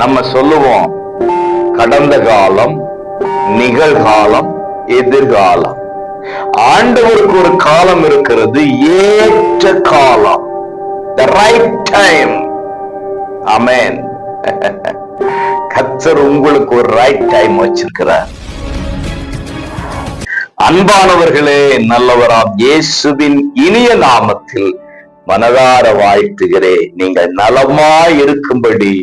நம்ம சொல்லுவோம் கடந்த காலம், நிகழ்காலம், எதிர்காலம். ஆண்டவருக்கு ஒரு காலம் இருக்கிறது, ஏற்ற காலம், the right time. ஆமென். கர்த்தர் உங்களுக்கு ஒரு ரைட் டைம் வச்சிருக்கிறார். அன்பானவர்களே, நல்லவராம் இயேசுவின் இனிய நாமத்தில் மனதார வாழ்த்துகிறேன். நீங்கள் நலமாய் இருக்கும்படி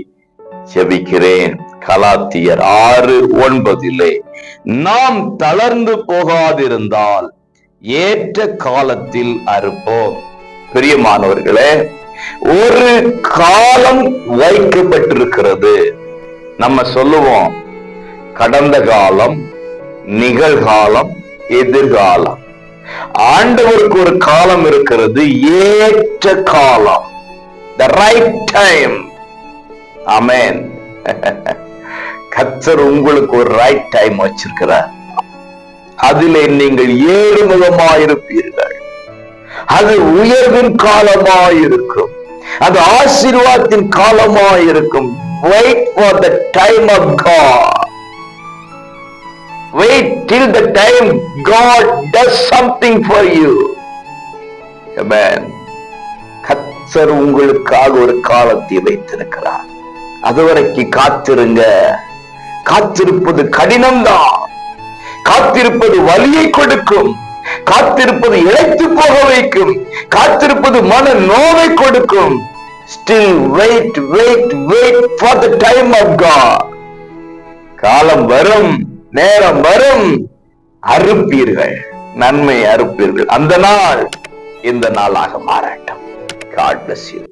ஜெபிக்கிறேன். கலாத்தியர் 6:9 நாம் தளர்ந்து போகாதிருந்தால் ஏற்ற காலத்தில் அறுப்போம். பிரியமானவர்களே, ஒரு காலம் வைக்கப்பட்டிருக்கிறது. நம்ம சொல்லுவோம் கடந்த காலம், நிகழ்காலம், எதிர்காலம். ஆண்டவருக்கு ஒரு காலம் இருக்கிறது, ஏற்ற காலம், the right time. ஆமென். கர்த்தர் உங்களுக்கு ஒரு ரைட் டைம் வச்சிருக்கிறார். அதிலே நீங்கள் ஏறுமுகமாயிருப்பீர்கள். அது உயர்வின் காலமாயிருக்கும், அது ஆசீர்வாதத்தின் காலமாயிருக்கும். Wait for the time of God. Wait till the time God does something for you. Amen. கர்த்தர் உங்களுக்காக ஒரு காலத்தை வைத்திருக்கிறார். அதுவரைக்கு காத்திருங்க. காத்திருப்பது கடினம்தான். காத்திருப்பது வலியை கொடுக்கும். காத்திருப்பது இழைத்து போக வைக்கும். காத்திருப்பது மன நோவை கொடுக்கும். Still wait, wait, wait for the time of God. காலம் வரும், நேரம் வரும், அறுப்பீர்கள், நன்மை அறுப்பீர்கள். அந்த நாள் இந்த நாளாக மாறட்டும். God bless you.